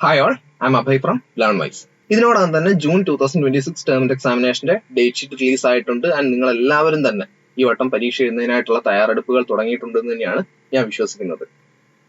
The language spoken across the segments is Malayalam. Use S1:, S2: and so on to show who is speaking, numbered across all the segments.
S1: Hi all, I M Abhay from Learnwise. ഇതിനോടകം തന്നെ ജൂൺ 2026 ടേമിന്റെ എക്സാമിനേഷന്റെ ഡേറ്റ് ഷീറ്റ് റിലീസ് ആയിട്ടുണ്ട്. ആൻഡ് നിങ്ങൾ എല്ലാവരും തന്നെ ഈ വട്ടം പരീക്ഷ എഴുതുന്നതിനായിട്ടുള്ള തയ്യാറെടുപ്പുകൾ തുടങ്ങിയിട്ടുണ്ടെന്ന് തന്നെയാണ് ഞാൻ വിശ്വസിക്കുന്നത്.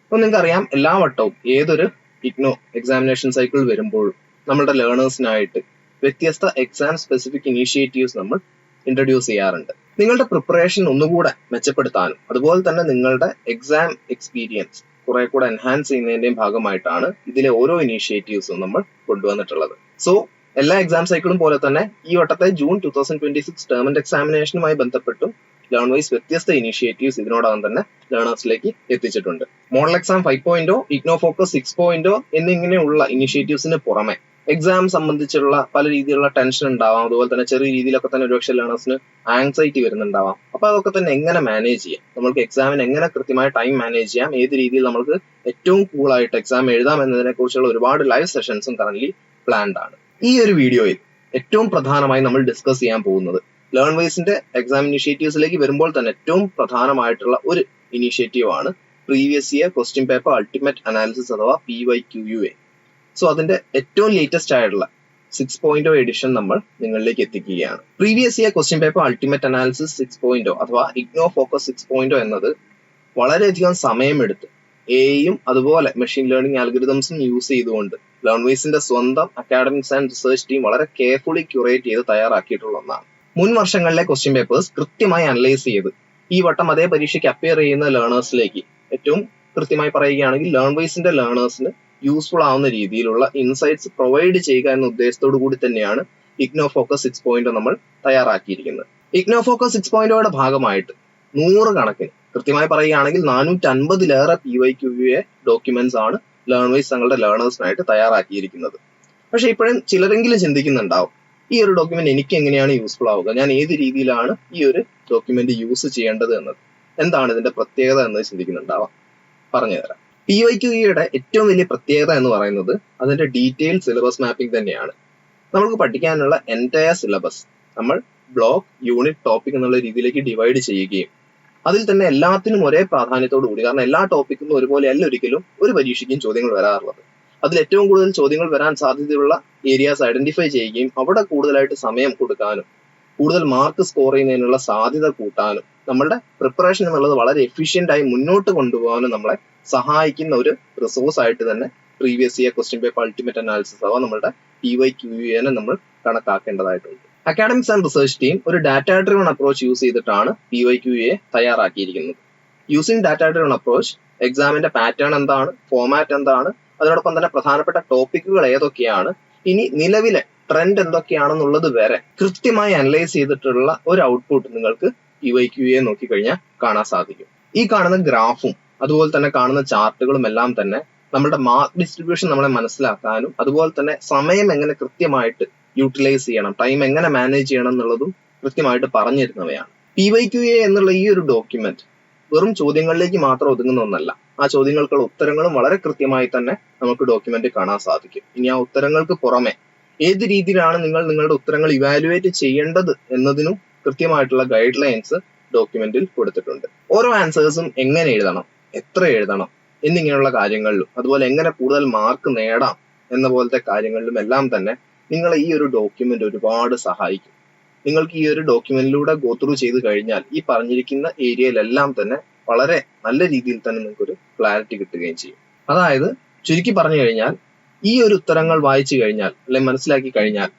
S1: അപ്പോൾ നിങ്ങൾക്കറിയാം, എല്ലാ വട്ടവും ഏതൊരു ഇഗ്നോ എക്സാമിനേഷൻ സൈക്കിൾ വരുമ്പോഴും നമ്മളുടെ ലേണേഴ്സിനായിട്ട് വ്യത്യസ്ത എക്സാം സ്പെസിഫിക് ഇനീഷ്യേറ്റീവ്സ് നമ്മൾ ഇൻട്രൊഡ്യൂസ് ചെയ്യാറുണ്ട്. നിങ്ങളുടെ പ്രിപ്പറേഷൻ ഒന്നുകൂടെ മെച്ചപ്പെടുത്താനും അതുപോലെ തന്നെ നിങ്ങളുടെ എക്സാം എക്സ്പീരിയൻസ് കുറെ കൂടെ എൻഹാൻസ് ചെയ്യുന്നതിന്റെയും ഭാഗമായിട്ടാണ് ഇതിലെ ഓരോ ഇനീഷ്യേറ്റീവ്സും നമ്മൾ കൊണ്ടുവന്നിട്ടുള്ളത്. സോ എല്ലാ എക്സാം സൈക്കിളും പോലെ തന്നെ ഈ വട്ടത്തെ ജൂൺ 2026 ടേമിന്റെ എക്സാമിനേഷനുമായി ബന്ധപ്പെട്ടും ലേൺവൈസ് വ്യത്യസ്ത ഇനീഷ്യേറ്റീവ്സ് ഇതിനോടകം തന്നെ ലേണേഴ്സിലേക്ക് എത്തിച്ചിട്ടുണ്ട്. മോഡൽ എക്സാം 5.0, ഇഗ്നോ ഫോക്കസ് 6.0 എന്നിങ്ങനെയുള്ള ഇനീഷ്യേറ്റീവ്സിന് പുറമെ എക്സാം സംബന്ധിച്ചുള്ള പല രീതിയിലുള്ള ടെൻഷൻ ഉണ്ടാവാം. അതുപോലെ തന്നെ ചെറിയ രീതിയിലൊക്കെ തന്നെ ഒരുപക്ഷെ ലേണേഴ്സിന് ആങ്സൈറ്റി വരുന്നുണ്ടാവാം. അപ്പൊ അതൊക്കെ തന്നെ എങ്ങനെ മാനേജ് ചെയ്യാം, നമ്മൾക്ക് എക്സാമിന് എങ്ങനെ കൃത്യമായ ടൈം മാനേജ് ചെയ്യാം, ഏത് രീതിയിൽ നമുക്ക് ഏറ്റവും കൂളായിട്ട് എക്സാം എഴുതാം എന്നതിനെ കുറിച്ചുള്ള ഒരുപാട് ലൈവ് സെഷൻസും കറന്റ് പ്ലാൻഡ് ആണ്. ഈ ഒരു വീഡിയോയിൽ ഏറ്റവും പ്രധാനമായി നമ്മൾ ഡിസ്കസ് ചെയ്യാൻ പോകുന്നത് ലേൺവൈസിന്റെ എക്സാം ഇനീഷ്യേറ്റീവ്സിലേക്ക് വരുമ്പോൾ തന്നെ ഏറ്റവും പ്രധാനമായിട്ടുള്ള ഒരു ഇനീഷ്യേറ്റീവ് ആണ് previous year question paper ultimate analysis അഥവാ PYQUA. സോ അതിന്റെ ഏറ്റവും ലേറ്റസ്റ്റ് ആയിട്ടുള്ള 6.0 എഡിഷൻ നമ്മൾ നിങ്ങളിലേക്ക് എത്തിക്കുകയാണ്. Previous year question paper ultimate analysis 6.0 അഥവാ ഇഗ്നോ ഫോക്കസ് 6.0 എന്നത് വളരെയധികം സമയമെടുത്ത് എയും അതുപോലെ മെഷീൻ ലേണിംഗ് ആൽഗരിതംസും യൂസ് ചെയ്തുകൊണ്ട് ലേൺവൈസിന്റെ സ്വന്തം അക്കാഡമിക്സ് ആൻഡ് റിസർച്ച് ടീം വളരെ കെയർഫുള്ളി ക്യൂറേറ്റ് ചെയ്ത് തയ്യാറാക്കിയിട്ടുള്ള ഒന്നാണ്. മുൻ വർഷങ്ങളിലെ ക്വസ്റ്റ്യൻ പേപ്പേഴ്സ് കൃത്യമായി അനലൈസ് ചെയ്ത് ഈ വട്ടം അതേ പരീക്ഷയ്ക്ക് അപ്പിയർ ചെയ്യുന്ന ലേണേഴ്സിലേക്ക് ഏറ്റവും കൃത്യമായി പറയുകയാണെങ്കിൽ ലേൺവൈസിന്റെ ലേണേഴ്സിന് യൂസ്ഫുൾ ആവുന്ന രീതിയിലുള്ള ഇൻസൈറ്റ്സ് പ്രൊവൈഡ് ചെയ്യുക എന്ന ഉദ്ദേശത്തോടു കൂടി തന്നെയാണ് ഇഗ്നോ ഫോക്കസ് 6.0 നമ്മൾ തയ്യാറാക്കിയിരിക്കുന്നത്. ഇഗ്നോ ഫോക്കസ് 6.0യുടെ ഭാഗമായിട്ട് 100 കണക്കിന് കൃത്യമായി പറയുകയാണെങ്കിൽ 450-ലേറെ PYQA ഡോക്യുമെന്റ്സ് ആണ് ലേൺവൈസ് തങ്ങളുടെ ലേണേഴ്സിനായിട്ട് തയ്യാറാക്കിയിരിക്കുന്നത്. പക്ഷെ ഇപ്പോഴും ചിലരെങ്കിലും ചിന്തിക്കുന്നുണ്ടാവും, ഈ ഒരു ഡോക്യുമെന്റ് എനിക്ക് എങ്ങനെയാണ് യൂസ്ഫുൾ ആവുക, ഞാൻ ഏത് രീതിയിലാണ് ഈ ഒരു ഡോക്യുമെന്റ് യൂസ് ചെയ്യേണ്ടത് എന്നത്, എന്താണ് ഇതിന്റെ പ്രത്യേകത എന്നത് ചിന്തിക്കുന്നുണ്ടാവാം. പറഞ്ഞുതരാം. PYQAയുടെ ഏറ്റവും വലിയ പ്രത്യേകത എന്ന് പറയുന്നത് അതിന്റെ ഡീറ്റെയിൽ സിലബസ് മാപ്പിംഗ് തന്നെയാണ്. നമുക്ക് പഠിക്കാനുള്ള എൻറ്റയർ സിലബസ് നമ്മൾ ബ്ലോക്ക്, യൂണിറ്റ്, ടോപ്പിക് എന്നുള്ള രീതിയിലേക്ക് ഡിവൈഡ് ചെയ്യുകയും അതിൽ തന്നെ എല്ലാത്തിനും ഒരേ പ്രാധാന്യത്തോടു കൂടി, കാരണം എല്ലാ ടോപ്പിക്കും ഒരുപോലെ അല്ല ഒരിക്കലും ഒരു പരീക്ഷയ്ക്കും ചോദ്യങ്ങൾ വരാറുള്ളത്. അതിൽ ഏറ്റവും കൂടുതൽ ചോദ്യങ്ങൾ വരാൻ സാധ്യതയുള്ള ഏരിയാസ് ഐഡന്റിഫൈ ചെയ്യുകയും അവിടെ കൂടുതലായിട്ട് സമയം കൊടുക്കാനും കൂടുതൽ മാർക്ക് സ്കോർ ചെയ്യുന്നതിനുള്ള സാധ്യത കൂട്ടാനും നമ്മളുടെ പ്രിപ്പറേഷൻ എന്നുള്ളത് വളരെ എഫിഷ്യന്റ് ആയി മുന്നോട്ട് കൊണ്ടുപോകാനും നമ്മളെ സഹായിക്കുന്ന ഒരു റിസോഴ്സ് ആയിട്ട് തന്നെ previous year question paper ultimate analysis അഥവാ നമ്മുടെ PYQA നമ്മൾ കണക്കാക്കേണ്ടതായിട്ടുണ്ട്. അക്കാഡമിക്സ് ആൻഡ് റിസർച്ച് ടീം ഒരു ഡാറ്റ ഡ്രിവൺ അപ്രോച്ച് യൂസ് ചെയ്തിട്ടാണ് PYQA തയ്യാറാക്കിയിരിക്കുന്നത്. യൂസിങ് ഡാറ്റ ഡ്രിവൺ അപ്രോച്ച് എക്സാമിന്റെ പാറ്റേൺ എന്താണ്, ഫോമാറ്റ് എന്താണ്, അതിനോടൊപ്പം തന്നെ പ്രധാനപ്പെട്ട ടോപ്പിക്കുകൾ ഏതൊക്കെയാണ്, ഇനി നിലവിലെ ട്രെൻഡ് എന്തൊക്കെയാണെന്നുള്ളത് വരെ കൃത്യമായി അനലൈസ് ചെയ്തിട്ടുള്ള ഒരു ഔട്ട്പുട്ട് നിങ്ങൾക്ക് PYQA നോക്കിക്കഴിഞ്ഞാൽ കാണാൻ സാധിക്കും. ഈ കാണുന്ന ഗ്രാഫും അതുപോലെ തന്നെ കാണുന്ന ചാർട്ടുകളും എല്ലാം തന്നെ നമ്മുടെ മാർക്ക് ഡിസ്ട്രിബ്യൂഷൻ നമ്മളെ മനസ്സിലാക്കാനും അതുപോലെ തന്നെ സമയം എങ്ങനെ കൃത്യമായിട്ട് യൂട്ടിലൈസ് ചെയ്യണം, ടൈം എങ്ങനെ മാനേജ് ചെയ്യണം എന്നുള്ളതും കൃത്യമായിട്ട് പറഞ്ഞു തരുന്നവയാണ്. PYQA എന്നുള്ള ഈ ഒരു ഡോക്യുമെന്റ് വെറും ചോദ്യങ്ങളിലേക്ക് മാത്രം ഒതുങ്ങുന്ന ഒന്നല്ല. ആ ചോദ്യങ്ങൾക്കുള്ള ഉത്തരങ്ങളും വളരെ കൃത്യമായി തന്നെ നമുക്ക് ഡോക്യുമെന്റ് കാണാൻ സാധിക്കും. ഇനി ആ ഉത്തരങ്ങൾക്ക് പുറമെ ഏത് രീതിയിലാണ് നിങ്ങൾ നിങ്ങളുടെ ഉത്തരങ്ങൾ ഇവാലുവേറ്റ് ചെയ്യേണ്ടത് എന്നതിനും കൃത്യമായിട്ടുള്ള ഗൈഡ് ലൈൻസ് ഡോക്യുമെന്റിൽ കൊടുത്തിട്ടുണ്ട്. ഓരോ ആൻസേഴ്സും എങ്ങനെ എഴുതണം, എത്ര എഴുതണം എന്നിങ്ങനെയുള്ള കാര്യങ്ങളിലും അതുപോലെ എങ്ങനെ കൂടുതൽ മാർക്ക് നേടാം എന്ന പോലത്തെ കാര്യങ്ങളിലും എല്ലാം തന്നെ നിങ്ങളെ ഈ ഒരു ഡോക്യുമെന്റ് ഒരുപാട് സഹായിക്കും. നിങ്ങൾക്ക് ഈ ഒരു ഡോക്യുമെന്റിലൂടെ ഗോ ത്രൂ ചെയ്ത് കഴിഞ്ഞാൽ ഈ പറഞ്ഞിരിക്കുന്ന ഏരിയയിലെല്ലാം തന്നെ വളരെ നല്ല രീതിയിൽ തന്നെ നിങ്ങൾക്കൊരു ക്ലാരിറ്റി കിട്ടുകയും ചെയ്യും. അതായത് ചുരുക്കി പറഞ്ഞു കഴിഞ്ഞാൽ ഈ ഒരു ഉത്തരങ്ങൾ വായിച്ചു കഴിഞ്ഞാൽ അല്ലെങ്കിൽ മനസ്സിലാക്കി കഴിഞ്ഞാൽ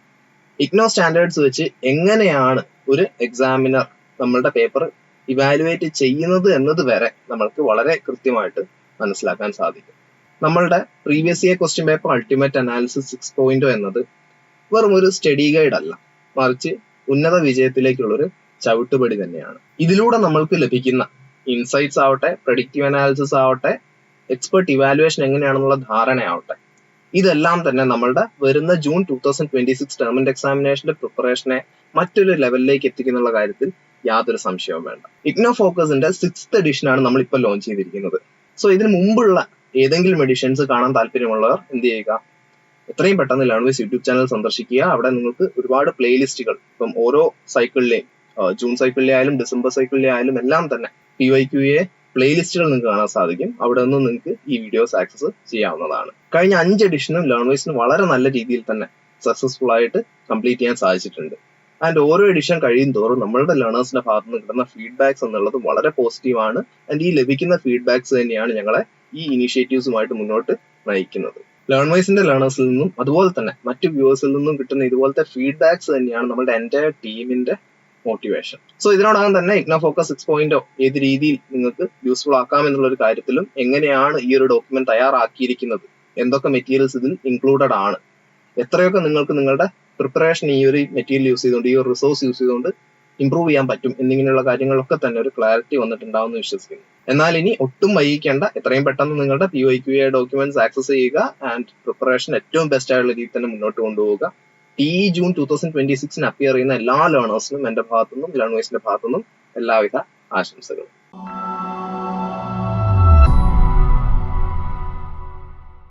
S1: ഇഗ്നോ സ്റ്റാൻഡേർഡ്സ് വെച്ച് എങ്ങനെയാണ് ഒരു എക്സാമിനർ നമ്മളുടെ പേപ്പർ ഇവാലുവേറ്റ് ചെയ്യുന്നത് എന്നത് വരെ നമ്മൾക്ക് വളരെ കൃത്യമായിട്ട് മനസ്സിലാക്കാൻ സാധിക്കും. നമ്മളുടെ previous year question paper ultimate analysis 6.0 എന്നത് വെറും ഒരു സ്റ്റഡി ഗൈഡ് അല്ല, മറിച്ച് ഉന്നത വിജയത്തിലേക്കുള്ളൊരു ചവിട്ടുപടി തന്നെയാണ്. ഇതിലൂടെ നമ്മൾക്ക് ലഭിക്കുന്ന ഇൻസൈറ്റ്സ് ആവട്ടെ, പ്രഡിക്റ്റീവ് അനാലിസിസ് ആവട്ടെ, എക്സ്പെർട്ട് ഇവാലുവേഷൻ എങ്ങനെയാണെന്നുള്ള ധാരണയാവട്ടെ, ഇതെല്ലാം തന്നെ നമ്മളുടെ വരുന്ന ജൂൺ 2026 ടേമിന്റെ എക്സാമിനേഷന്റെ പ്രിപ്പറേഷനെ മറ്റൊരു ലെവലിലേക്ക് എത്തിക്കുന്നുള്ള കാര്യത്തിൽ യാതൊരു സംശയവും വേണ്ട. ഇഗ്നോ ഫോക്കസിന്റെ 6th എഡിഷനാണ് നമ്മൾ ഇപ്പോൾ ലോഞ്ച് ചെയ്തിരിക്കുന്നത്. സോ ഇതിന് മുമ്പുള്ള ഏതെങ്കിലും എഡിഷൻസ് കാണാൻ താല്പര്യമുള്ളവർ എന്ത് ചെയ്യുക, എത്രയും പെട്ടെന്ന് ലേൺവൈസ് യൂട്യൂബ് ചാനൽ സന്ദർശിക്കുക. അവിടെ നിങ്ങൾക്ക് ഒരുപാട് പ്ലേലിസ്റ്റുകൾ ഇപ്പം ഓരോ സൈക്കിളിലെയും ജൂൺ സൈക്കിളിലെ ആയാലും ഡിസംബർ സൈക്കിളിലെ ആയാലും എല്ലാം തന്നെ PYQA പ്ലേലിസ്റ്റുകൾ നിങ്ങൾക്ക് കാണാൻ സാധിക്കും. അവിടെ നിന്ന് നിങ്ങൾക്ക് ഈ വീഡിയോസ് ആക്സസ് ചെയ്യാവുന്നതാണ്. കഴിഞ്ഞ 5 എഡിഷനും ലേൺവൈസിന് വളരെ നല്ല രീതിയിൽ തന്നെ സക്സസ്ഫുൾ ആയിട്ട് കംപ്ലീറ്റ് ചെയ്യാൻ സാധിച്ചിട്ടുണ്ട്. ആൻഡ് ഓരോ എഡിഷൻ കഴിയും തോറും നമ്മളുടെ ലേണേഴ്സിന്റെ ഭാഗത്ത് നിന്ന് കിട്ടുന്ന ഫീഡ്ബാക്സ് എന്നുള്ളത് വളരെ പോസിറ്റീവാണ്. ആൻഡ് ഈ ലഭിക്കുന്ന ഫീഡ്ബാക്സ് തന്നെയാണ് ഞങ്ങളെ ഈ ഇനിഷ്യേറ്റീവ്സുമായിട്ട് മുന്നോട്ട് നയിക്കുന്നത്. ലേൺവൈസിന്റെ ലേണേഴ്സിൽ നിന്നും അതുപോലെ തന്നെ മറ്റു വ്യൂവേഴ്സിൽ നിന്നും കിട്ടുന്ന ഇതുപോലത്തെ ഫീഡ്ബാക്സ് തന്നെയാണ് നമ്മുടെ എൻ്റയർ ടീമിന്റെ മോട്ടിവേഷൻ. സോ ഇതിനോടകം തന്നെ ഇഗ്നോഫോക്കസ് 6.0 ഏത് രീതിയിൽ നിങ്ങൾക്ക് യൂസ്ഫുൾ ആക്കാം എന്നുള്ള ഒരു കാര്യത്തിലും എങ്ങനെയാണ് ഈ ഒരു ഡോക്യുമെന്റ് തയ്യാറാക്കിയിരിക്കുന്നത്, എന്തൊക്കെ മെറ്റീരിയൽസ് ഇതിൽ ഇൻക്ലൂഡഡ് ആണ്, എത്രയൊക്കെ നിങ്ങൾക്ക് നിങ്ങളുടെ പ്രിപ്പറേഷൻ ഈ ഒരു മെറ്റീരിയൽ യൂസ് ചെയ്തുകൊണ്ട് ഈ ഒരു റിസോഴ്സ് യൂസ് ചെയ്തുകൊണ്ട് ഇംപ്രൂവ് ചെയ്യാൻ പറ്റും എന്നിങ്ങനെയുള്ള കാര്യങ്ങളൊക്കെ തന്നെ ഒരു ക്ലാരിറ്റി വന്നിട്ടുണ്ടാവുമെന്ന് വിശ്വസിക്കുന്നു. എന്നാൽ ഇനി ഒട്ടും വൈകിക്കേണ്ട, എത്രയും പെട്ടെന്ന് നിങ്ങളുടെ PYQA ഡോക്യുമെന്റ്സ് ആക്സസ് ചെയ്യുക ആൻഡ് പ്രിപ്പറേഷൻ ഏറ്റവും ബെസ്റ്റ് ആയിട്ടുള്ള രീതിയിൽ തന്നെ മുന്നോട്ട് കൊണ്ടുപോവുക. ജൂൺ 2026 അപ്പിയർ ചെയ്യുന്ന എല്ലാ ലേണേഴ്സിനും എന്റെ ഭാഗത്തുനിന്നും ലേൺവൈസിന്റെ ഭാഗത്തുനിന്നും എല്ലാവിധ ആശംസകളും.